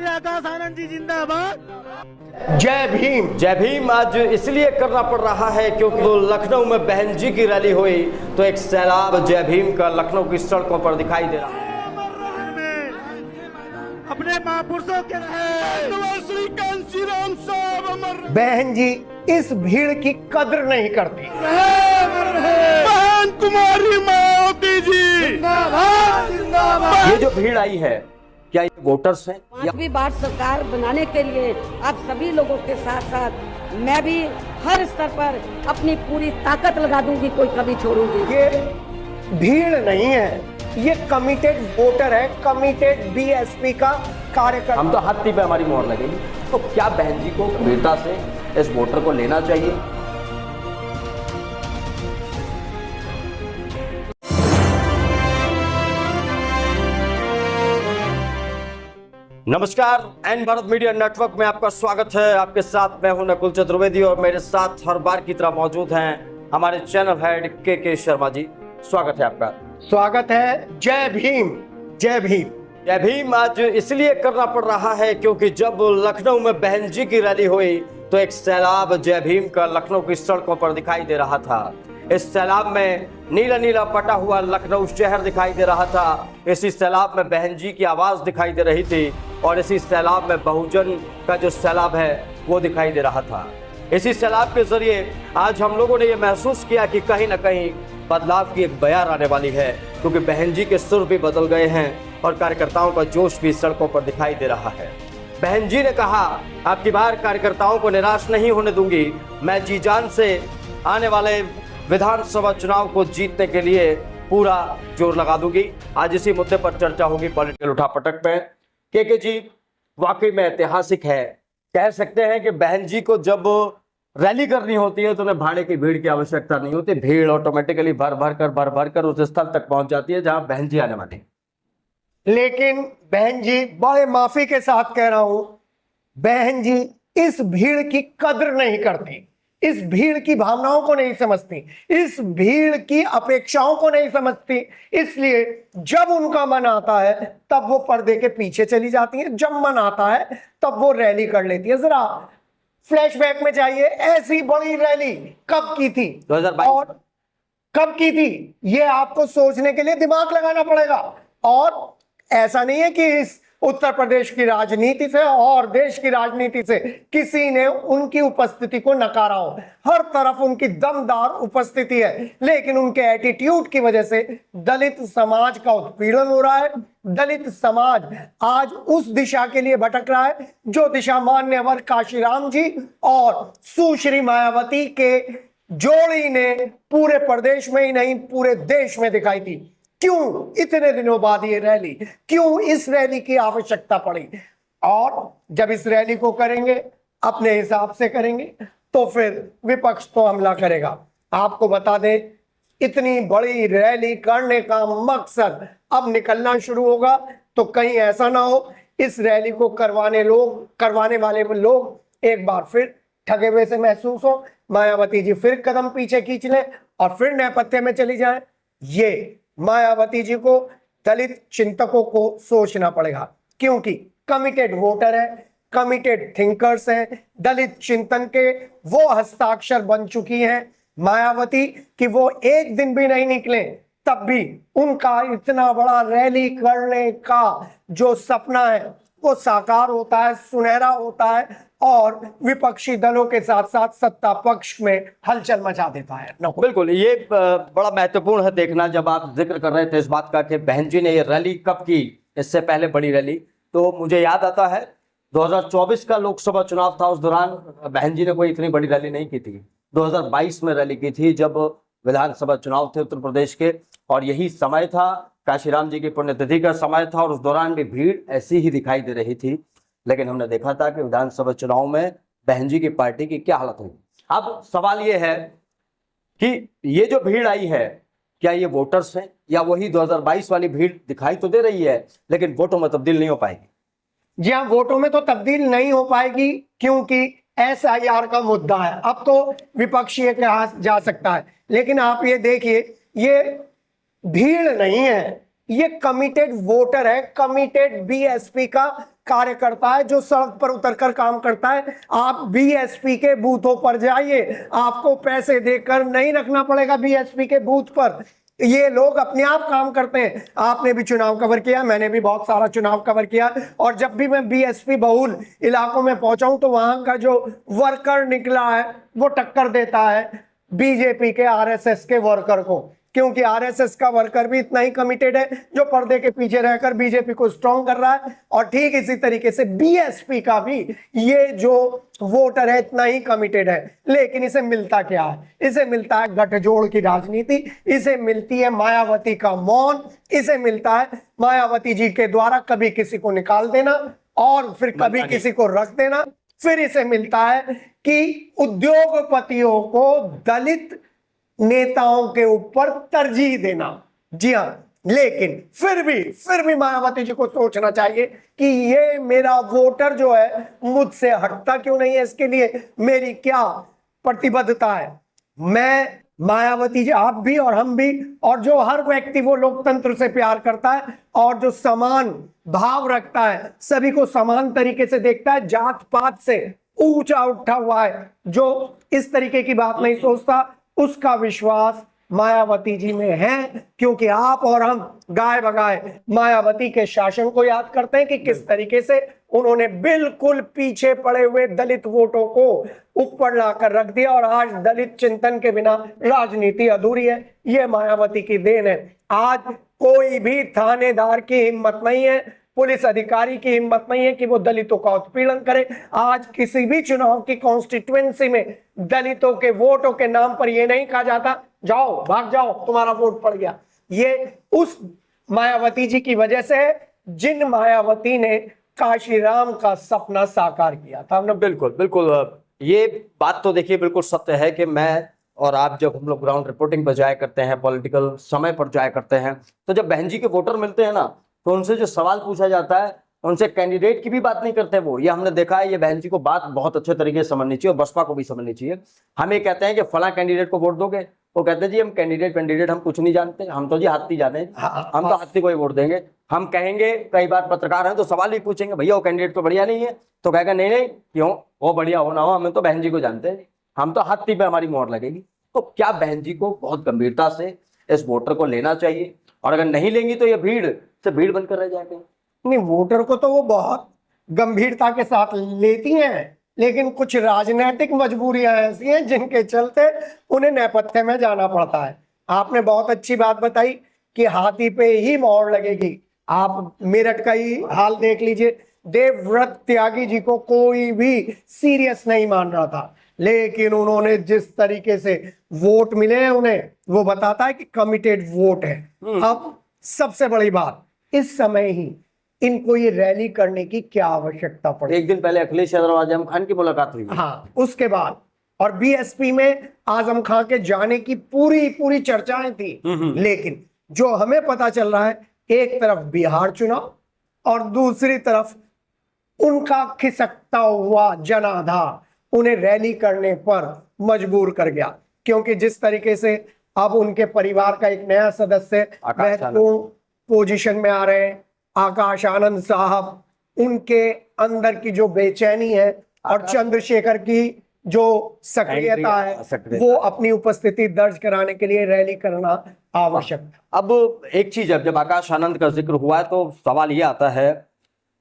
आकाश आनंद जी जिंदाबाद। जय भीम। जय भीम आज इसलिए करना पड़ रहा है क्योंकि वो लखनऊ में बहन जी की रैली हुई तो एक सैलाब जय भीम का लखनऊ की सड़कों पर दिखाई दे रहा है। अपने महापुरुषों के श्री कांशी राम साहब अमर। बहन जी इस भीड़ की कद्र नहीं करती। बहन कुमारी मावती जी जिंदाबाद जिंदाबाद। ये जो भीड़ आई है क्या ये वोटर्स हैं या 5वीं बार सरकार बनाने के लिए आप सभी लोगों के साथ साथ मैं भी हर स्तर पर अपनी पूरी ताकत लगा दूंगी, कोई कभी छोड़ूंगी। ये भीड़ नहीं है, ये कमिटेड वोटर है, कमिटेड बीएसपी का कार्यकर्ता। हम तो हत्ती पे हमारी मोहर लगेगी। तो क्या बहन जी को गंभीरता से इस वोटर को लेना चाहिए? नमस्कार, एन भारत मीडिया नेटवर्क में आपका स्वागत है। आपके साथ मैं हूं नकुल चतुर्वेदी और मेरे साथ हर बार की तरह मौजूद हैं हमारे चैनल हेड के शर्मा जी। स्वागत है आपका। स्वागत है। जय भीम। जय भीम। जय भीम आज इसलिए करना पड़ रहा है क्योंकि जब लखनऊ में बहन जी की रैली हुई तो एक सैलाब जय भीम का लखनऊ की सड़कों पर दिखाई दे रहा था। इस सैलाब में नीला नीला पटा हुआ लखनऊ शहर दिखाई दे रहा था। इसी सैलाब में बहन जी की आवाज दिखाई दे रही थी और इसी सैलाब में बहुजन का जो सैलाब है वो दिखाई दे रहा था। इसी सैलाब के जरिए आज हम लोगों ने ये महसूस किया कि कहीं ना कहीं बदलाव की एक बयार आने वाली है, क्योंकि बहन जी के सुर भी बदल गए हैं और कार्यकर्ताओं का जोश भी सड़कों पर दिखाई दे रहा है। बहन जी ने कहा, आपकी बार कार्यकर्ताओं को निराश नहीं होने दूंगी, मैं जी जान से आने वाले विधानसभा चुनाव को जीतने के लिए पूरा जोर लगा दूंगी। आज इसी मुद्दे पर चर्चा होगी पॉलिटिकल उठापटक में। के जी वाकई में ऐतिहासिक है। कह सकते हैं कि बहन जी को जब रैली करनी होती है तो उन्हें भाड़े की भीड़ की आवश्यकता नहीं होती, भीड़ ऑटोमेटिकली भर भर कर उस स्थल तक पहुंच जाती है जहां बहन जी आने वाली। लेकिन बहन जी, बड़े माफी के साथ कह रहा हूं, बहन जी इस भीड़ की कद्र नहीं करती, इस भीड़ की भावनाओं को नहीं समझती, इस भीड़ की अपेक्षाओं को नहीं समझती। इसलिए जब उनका मन आता है तब वो पर्दे के पीछे चली जाती है, जब मन आता है तब वो रैली कर लेती है। जरा फ्लैशबैक में जाइए, ऐसी बड़ी रैली कब की थी 2022 और कब की थी, ये आपको सोचने के लिए दिमाग लगाना पड़ेगा। और ऐसा नहीं है कि इस उत्तर प्रदेश की राजनीति से और देश की राजनीति से किसी ने उनकी उपस्थिति को नकारा हो, हर तरफ उनकी दमदार उपस्थिति है, लेकिन उनके एटीट्यूड की वजह से दलित समाज का उत्पीड़न हो रहा है। दलित समाज आज उस दिशा के लिए भटक रहा है जो दिशा मान्यवर काशीराम जी और सुश्री मायावती के जोड़ी ने पूरे प्रदेश में ही नहीं पूरे देश में दिखाई थी। क्यों इतने दिनों बाद ये रैली, क्यों इस रैली की आवश्यकता पड़ी? और जब इस रैली को करेंगे अपने हिसाब से करेंगे तो फिर विपक्ष तो हमला करेगा। आपको बता दें, इतनी बड़ी रैली करने का मकसद अब निकलना शुरू होगा तो कहीं ऐसा ना हो इस रैली को करवाने वाले लोग एक बार फिर ठगे हुए से महसूस हो, मायावती जी फिर कदम पीछे खींच लें और फिर नेपथ्य में चली जाए। ये मायावती जी को, दलित चिंतकों को सोचना पड़ेगा, क्योंकि कमिटेड वोटर है, कमिटेड थिंकर्स हैं, दलित चिंतन के वो हस्ताक्षर बन चुकी हैं मायावती कि वो एक दिन भी नहीं निकले तब भी उनका इतना बड़ा रैली करने का जो सपना है वो साकार होता है, सुनहरा होता है और विपक्षी दलों के साथ साथ सत्ता पक्ष में हलचल मचा देता है। बिल्कुल, ये बड़ा महत्वपूर्ण है देखना। जब आप जिक्र कर रहे थे इस बात का कि बहन जी ने ये रैली कब की, इससे पहले बड़ी रैली, तो मुझे याद आता है 2024 का लोकसभा चुनाव था, उस दौरान बहन जी ने कोई इतनी बड़ी रैली नहीं की थी। 2022 में रैली की थी जब विधानसभा चुनाव थे उत्तर प्रदेश के, और यही समय था, काशीराम जी की पुण्यतिथि का समय था, और उस दौरान भी भीड़ ऐसी ही दिखाई दे रही थी। लेकिन हमने देखा था कि विधानसभा चुनाव में बहन जी की पार्टी की क्या हालत हुई। अब सवाल ये है कि ये जो भीड़ आई है क्या ये वोटर्स हैं या वही 2022 वाली भीड़ दिखाई तो दे रही है लेकिन वोटों में तब्दील नहीं हो पाएगी? जी हाँ, वोटों में तो तब्दील नहीं हो पाएगी क्योंकि SIR का मुद्दा है। अब तो विपक्षी कहा जा सकता है, लेकिन आप ये देखिए, ये भीड़ नहीं है, ये कमिटेड वोटर है, कमिटेड बीएसपी का कार्यकर्ता है जो सड़क पर उतरकर काम करता है। आप बीएसपी के बूथों पर जाइए, आपको पैसे देकर नहीं रखना पड़ेगा बीएसपी के बूथ पर, ये लोग अपने आप काम करते हैं। आपने भी चुनाव कवर किया, मैंने भी बहुत सारा चुनाव कवर किया, और जब भी मैं बीएसपी बहुल इलाकों में पहुंचा हूं तो वहां का जो वर्कर निकला है वो टक्कर देता है बीजेपी के आरएसएस के वर्कर को, क्योंकि आरएसएस का वर्कर भी इतना ही कमिटेड है जो पर्दे के पीछे रहकर बीजेपी को स्ट्रांग कर रहा है, और ठीक इसी तरीके से बीएसपी का भी ये जो वोटर है इतना ही कमिटेड है। लेकिन इसे मिलता क्या है? इसे मिलता है गठजोड़ की राजनीति, इसे मिलती है मायावती का मौन, इसे मिलता है मायावती जी के द्वारा कभी किसी को निकाल देना और फिर कभी किसी को रख देना, फिर इसे मिलता है कि उद्योगपतियों को दलित नेताओं के ऊपर तरजीह देना। जी हाँ, लेकिन फिर भी मायावती जी को सोचना चाहिए कि ये मेरा वोटर जो है मुझसे हटता क्यों नहीं है, इसके लिए मेरी क्या प्रतिबद्धता है। मैं मायावती जी, आप भी और हम भी, और जो हर व्यक्ति वो लोकतंत्र से प्यार करता है और जो समान भाव रखता है, सभी को समान तरीके से देखता है, जात पात से ऊंचा उठा हुआ है, जो इस तरीके की बात नहीं सोचता, उसका विश्वास मायावती जी में है। क्योंकि आप और हम गाय बगाए मायावती के शासन को याद करते हैं कि किस तरीके से उन्होंने बिल्कुल पीछे पड़े हुए दलित वोटों को ऊपर लाकर रख दिया, और आज दलित चिंतन के बिना राजनीति अधूरी है। ये मायावती की देन है। आज कोई भी थानेदार की हिम्मत नहीं है, पुलिस अधिकारी की हिम्मत नहीं है कि वो दलितों का उत्पीड़न करे। आज किसी भी चुनाव की कॉन्स्टिट्यूएंसी में दलितों के वोटों के नाम पर ये नहीं कहा जाता जाओ भाग जाओ तुम्हारा वोट पड़ गया। ये उस मायावती जी की वजह से है जिन मायावती ने काशीराम का सपना साकार किया था। हमने बिल्कुल बिल्कुल, ये बात तो देखिए बिल्कुल सत्य है कि मैं और आप जब हम लोग ग्राउंड रिपोर्टिंग पर जाया करते हैं, पॉलिटिकल समय पर जाया करते हैं, तो जब बहन जी के वोटर मिलते हैं ना, तो उनसे जो सवाल पूछा जाता है, उनसे कैंडिडेट की भी बात नहीं करते वो। ये हमने देखा है, ये बहन जी को बात बहुत अच्छे तरीके से समझनी चाहिए और बसपा को भी समझनी चाहिए। हम ये कहते हैं कि फला कैंडिडेट को वोट दोगे, वो कहते हैं जी हम कैंडिडेट हम कुछ नहीं जानते, हम तो जी हाथी जाने, हम तो हाथी को ही वोट देंगे। हम कहेंगे, कई बार पत्रकार हैं तो सवाल भी पूछेंगे, भैया वो कैंडिडेट तो बढ़िया नहीं है, तो कहेगा नहीं नहीं क्यों, वो बढ़िया हो ना हो, हमें तो बहन जी को जानते हैं, हम तो हाथी पे हमारी मोहर लगेगी। तो क्या बहन जी को बहुत गंभीरता से इस वोटर को लेना चाहिए, और अगर नहीं लेंगी तो ये भीड़ से भीड़ बनकर रह जाएगी? नहीं, वोटर को तो वो बहुत गंभीरता के साथ लेती हैं, लेकिन कुछ राजनीतिक मजबूरियां ऐसी हैं जिनके चलते उन्हें नेपथ्य में जाना पड़ता है। आपने बहुत अच्छी बात बताई कि हाथी पे ही मोहर लगेगी। आप मेरठ का ही हाल देख लीजिए, देवव्रत त्यागी जी को कोई भी सीरियस नहीं मान रहा था, लेकिन उन्होंने जिस तरीके से वोट मिले हैं उन्हें, वो बताता है कि कमिटेड वोट है। अब सबसे बड़ी बात, इस समय ही इनको ये रैली करने की क्या आवश्यकता पड़ी? एक दिन पहले अखिलेश यादव और आजम खान की मुलाकात हुई। हाँ, उसके बाद और बीएसपी में आजम खान के जाने की पूरी चर्चाएं थी। लेकिन जो हमें पता चल रहा है, एक तरफ बिहार चुनाव और दूसरी तरफ उनका खिसकता हुआ जनाधार उन्हें रैली करने पर मजबूर कर गया। क्योंकि जिस तरीके से अब उनके परिवार का एक नया सदस्य महत्वपूर्ण पोजीशन में आ रहे हैं, आकाश आनंद साहब, उनके अंदर की जो बेचैनी है और चंद्रशेखर की जो सक्रियता है, वो अपनी उपस्थिति दर्ज कराने के लिए रैली करना आवश्यक था। अब एक चीज, जब आकाश आनंद का जिक्र हुआ है तो सवाल ये आता है,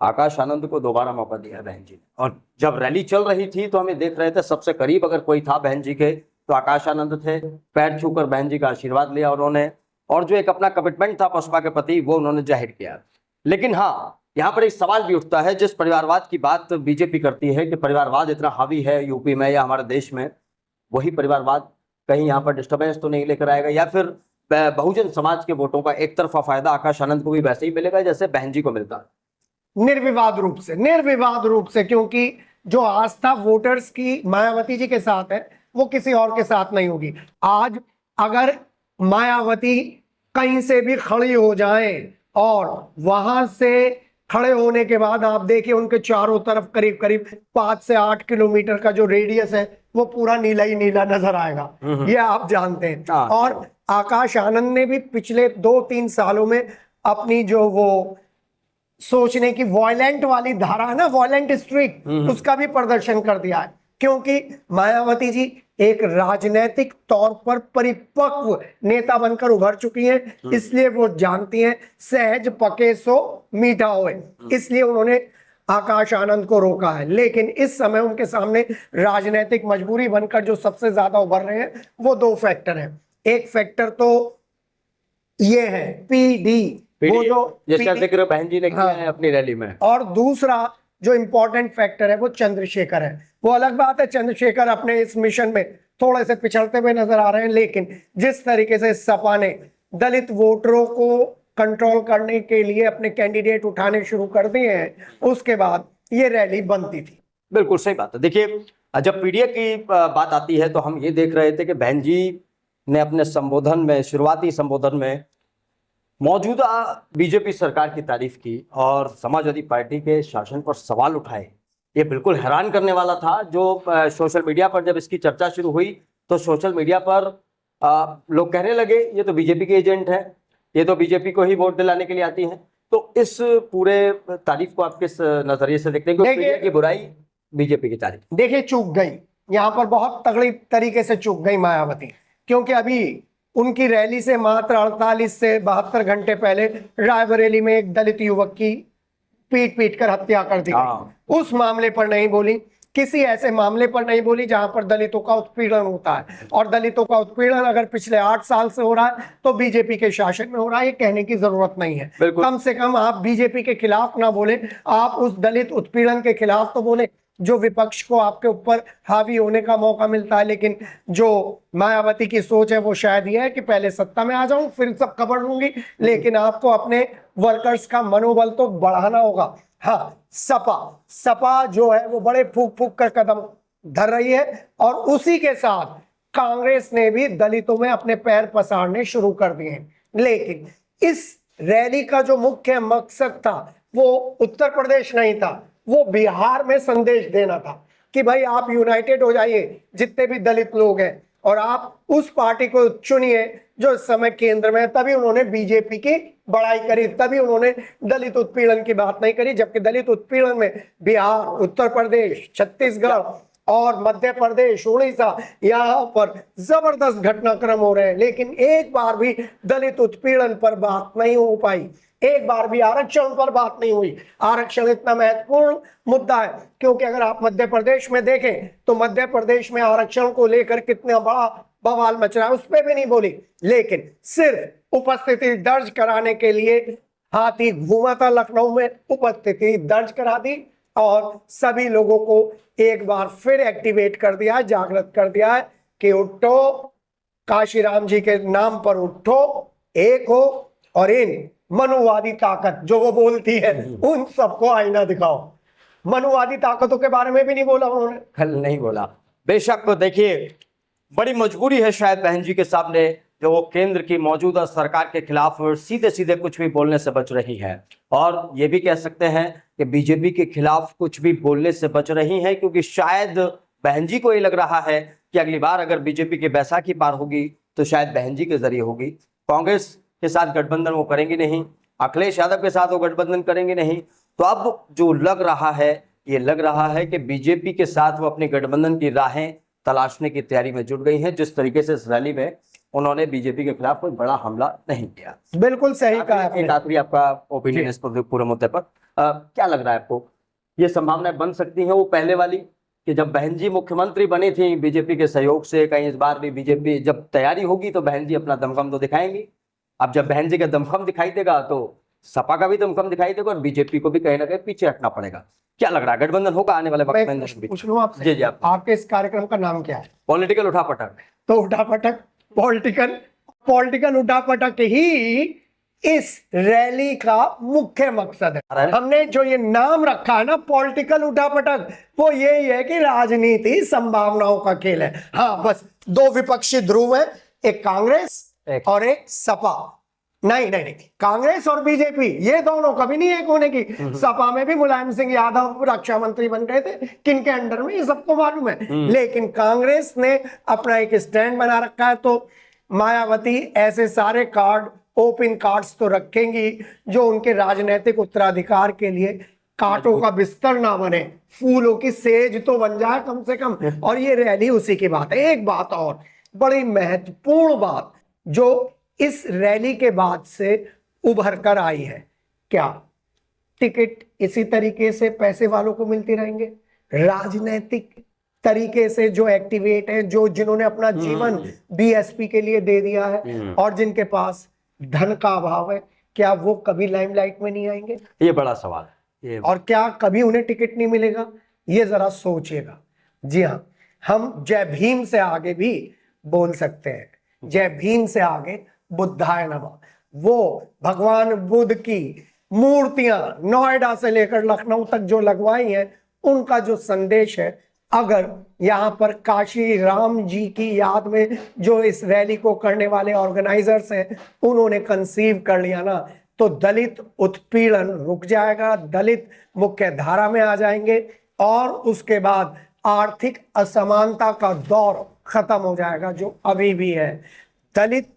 आकाश आनंद को दोबारा मौका दिया बहन जी ने, और जब रैली चल रही थी तो हमें देख रहे थे सबसे करीब अगर कोई था बहन जी के तो आकाश आनंद थे। पैर छूकर बहन जी का आशीर्वाद लिया उन्होंने, और जो एक अपना कमिटमेंट था बसपा के प्रति वो उन्होंने जाहिर किया। लेकिन हाँ, यहाँ पर एक सवाल भी उठता है, जिस परिवारवाद की बात बीजेपी करती है कि परिवारवाद इतना हावी है यूपी में या हमारे देश में, वही परिवारवाद कहीं यहाँ पर डिस्टर्बेंस तो नहीं लेकर आएगा, या फिर बहुजन समाज के वोटों का एक तरफा फायदा आकाश आनंद को भी वैसे ही मिलेगा जैसे बहन जी को मिलता है? निर्विवाद रूप से, क्योंकि जो आस्था वोटर्स की मायावती जी के साथ है वो किसी और के साथ नहीं होगी। आज अगर मायावती कहीं से भी खड़ी हो जाए और वहां से खड़े होने के बाद आप देखिए उनके चारों तरफ करीब करीब 5 से 8 किलोमीटर का जो रेडियस है वो पूरा नीला ही नीला नजर आएगा, ये आप जानते हैं। और आकाश आनंद ने भी पिछले 2-3 सालों में अपनी जो वो सोचने की वॉयलेंट वाली धारा है ना, वॉयलेंट स्ट्रीक, उसका भी प्रदर्शन कर दिया है। क्योंकि मायावती जी एक राजनीतिक तौर पर परिपक्व नेता बनकर उभर चुकी हैं, इसलिए वो जानती हैं सहज पके सो मीठा होए, इसलिए उन्होंने आकाश आनंद को रोका है। लेकिन इस समय उनके सामने राजनीतिक मजबूरी बनकर जो सबसे ज्यादा उभर रहे हैं वो दो फैक्टर हैं। एक फैक्टर तो ये है पीडी, वो जो जिसका जिक्र बहन जी ने किया है अपनी रैली में, और दूसरा जो इंपॉर्टेंट फैक्टर है वो चंद्रशेखर है। वो अलग बात है, चंद्रशेखर अपने इस मिशन में थोड़े से पिछड़ते हुए नजर आ रहे हैं, लेकिन जिस तरीके से सपा ने दलित वोटरों को कंट्रोल करने के लिए अपने कैंडिडेट उठाने शुरू कर दिए हैं, उसके बाद ये रैली बनती थी। बिल्कुल सही बात है। देखिए, जब पीडीए की बात आती है तो हम ये देख रहे थे कि बहन जी ने अपने संबोधन में, शुरुआती संबोधन में मौजूदा बीजेपी सरकार की तारीफ की और समाजवादी पार्टी के शासन पर सवाल उठाए। ये बिल्कुल हैरान करने वाला था। जो सोशल मीडिया पर जब इसकी चर्चा शुरू हुई तो सोशल मीडिया पर लोग कहने लगे ये तो बीजेपी के एजेंट हैं, ये तो बीजेपी को ही वोट दिलाने के लिए आती हैं। तो इस पूरे तारीफ को आप किस नजरिए से देखते हैं? पीडीए की बुराई, बीजेपी की तारीफ। देखिए, चूक गई यहाँ पर, बहुत तगड़ी तरीके से चूक गई मायावती, क्योंकि अभी उनकी रैली से मात्र 48 से 72 घंटे पहले रायबरेली में एक दलित युवक की पीट कर हत्या कर दी गई। उस मामले पर नहीं बोली, किसी ऐसे मामले पर नहीं बोली जहां पर दलितों का उत्पीड़न होता है। और दलितों का उत्पीड़न अगर पिछले 8 साल से हो रहा है तो बीजेपी के शासन में हो रहा है, ये कहने की जरूरत नहीं है। कम से कम आप बीजेपी के खिलाफ ना बोले, आप उस दलित उत्पीड़न के खिलाफ तो बोले जो विपक्ष को आपके ऊपर हावी होने का मौका मिलता है। लेकिन जो मायावती की सोच है वो शायद ये है कि पहले सत्ता में आ जाऊं फिर सब खबर लूंगी, लेकिन आपको अपने वर्कर्स का मनोबल तो बढ़ाना होगा। हाँ, सपा जो है वो बड़े फूक फूक कर कदम धर रही है, और उसी के साथ कांग्रेस ने भी दलितों में अपने पैर पसारने शुरू कर दिए हैं। लेकिन इस रैली का जो मुख्य मकसद था वो उत्तर प्रदेश नहीं था, वो बिहार में संदेश देना था कि भाई आप यूनाइटेड हो जाइए जितने भी दलित लोग हैं, और आप उस पार्टी को चुनिए जो इस समय केंद्र में है। तभी उन्होंने बीजेपी की बड़ाई करी, तभी उन्होंने दलित उत्पीड़न की बात नहीं करी, जबकि दलित उत्पीड़न में बिहार, उत्तर प्रदेश, छत्तीसगढ़ और मध्य प्रदेश, उड़ीसा, यहाँ पर जबरदस्त घटनाक्रम हो रहे हैं। लेकिन एक बार भी दलित उत्पीड़न पर बात नहीं हो पाई, एक बार भी आरक्षण पर बात नहीं हुई। आरक्षण इतना महत्वपूर्ण मुद्दा है क्योंकि अगर आप मध्य प्रदेश में देखें तो मध्य प्रदेश में आरक्षण को लेकर कितना बड़ा बवाल मच रहा है, उस पर भी नहीं बोली। लेकिन सिर्फ उपस्थिति दर्ज कराने के लिए हाथी घूमा था लखनऊ में, उपस्थिति दर्ज करा दी और सभी लोगों को एक बार फिर एक्टिवेट कर दिया, जागृत कर दिया है कि उठो, काशीराम जी के नाम पर उठो, एक हो, और इन मनुवादी ताकत जो वो बोलती है उन सबको आईना दिखाओ। मनुवादी ताकतों के बारे में भी नहीं बोला उन्होंने, कल नहीं बोला। बेशक देखिए, बड़ी मजबूरी है शायद बहन जी के सामने जो वो केंद्र की मौजूदा सरकार के खिलाफ सीधे सीधे कुछ भी बोलने से बच रही है, और ये भी कह सकते हैं कि बीजेपी के खिलाफ कुछ भी बोलने से बच रही है, क्योंकि शायद बहन जी को ये लग रहा है कि अगली बार अगर बीजेपी की बैसाखी पार होगी तो शायद बहन जी के जरिए होगी। कांग्रेस के साथ गठबंधन वो करेंगे नहीं, अखिलेश यादव के साथ वो गठबंधन करेंगे नहीं। तो अब जो लग रहा है, ये लग रहा है कि बीजेपी के साथ वो अपने गठबंधन की राहें तलाशने की तैयारी में जुट गई हैं। जिस तरीके से इस रैली में उन्होंने बीजेपी के खिलाफ कोई बड़ा हमला नहीं किया। बिल्कुल सही कहा। एक आखिरी आपका ओपिनियन इस पूरे मुद्दे पर क्या लग रहा है आपको? ये संभावनाएं बन सकती हैं वो पहले वाली कि जब बहन जी मुख्यमंत्री बनी थी बीजेपी के सहयोग से, कहीं इस बार भी बीजेपी जब तैयारी होगी तो बहन जी अपना दमखम तो दिखाएंगी। अब जब बहन जी का दमखम दिखाई देगा तो सपा का भी दमखम दिखाई देगा और बीजेपी को भी कहीं ना कहीं पीछे हटना पड़ेगा। क्या लग रहा है, गठबंधन होगा आने वाले वक्त में? पूछ लूं आपसे, जी जी, आपके इस कार्यक्रम का नाम क्या है? पॉलिटिकल उठापटक। तो उठापटक, पॉलिटिकल उठापटक ही इस रैली का मुख्य मकसद है। हमने जो ये नाम रखा है ना पॉलिटिकल उठापटक, वो यही है कि राजनीति संभावनाओं का खेल है। हाँ, बस दो विपक्षी ध्रुव है, एक कांग्रेस और एक सपा। नहीं, कांग्रेस और बीजेपी ये दोनों कभी नहीं एक होने की। सपा में भी मुलायम सिंह यादव रक्षा मंत्री बन गए थे, किनके अंडर में, ये सबको मालूम है। लेकिन कांग्रेस ने अपना एक स्टैंड बना रखा है। तो मायावती ऐसे सारे कार्ड ओपन कार्ड्स तो रखेंगी जो उनके राजनीतिक उत्तराधिकार के लिए कांटों का बिस्तर ना बने, फूलों की सेज तो बन जाए कम से कम। और ये रैली उसी की बात है। एक बात और बड़ी महत्वपूर्ण बात जो इस रैली के बाद से उभर कर आई है, क्या टिकट इसी तरीके से पैसे वालों को मिलती रहेंगे? राजनीतिक तरीके से जो एक्टिवेट है, जो जिन्होंने अपना जीवन बीएसपी के लिए दे दिया है और जिनके पास धन का अभाव है, क्या वो कभी लाइमलाइट में नहीं आएंगे? ये बड़ा सवाल है। और क्या कभी उन्हें टिकट नहीं मिलेगा? ये जरा सोचिएगा। जी हाँ, हम जय भीम से आगे भी बोल सकते हैं। जय भीम से आगे बुद्धाय नमः। वो भगवान बुद्ध की मूर्तियां नोएडा से लेकर लखनऊ तक जो लगवाई हैं, उनका जो संदेश है, अगर यहाँ पर काशी राम जी की याद में जो इस रैली को करने वाले ऑर्गेनाइजर्स हैं, उन्होंने कंसीव कर लिया ना, तो दलित उत्पीड़न रुक जाएगा, दलित मुख्य धारा में आ जाएंगे और उसके बाद आर्थिक असमानता का दौर खत्म हो जाएगा जो अभी भी है। दलित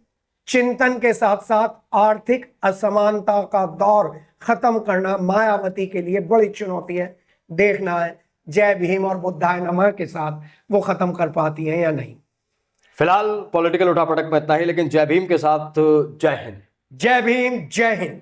चिंतन के साथ साथ आर्थिक असमानता का दौर खत्म करना मायावती के लिए बड़ी चुनौती है। देखना है जय भीम और बुद्धाय नमः के साथ वो खत्म कर पाती है या नहीं। फिलहाल पॉलिटिकल उठापटक में इतना ही, लेकिन जय भीम के साथ जय हिंद। जय भीम, जय हिंद।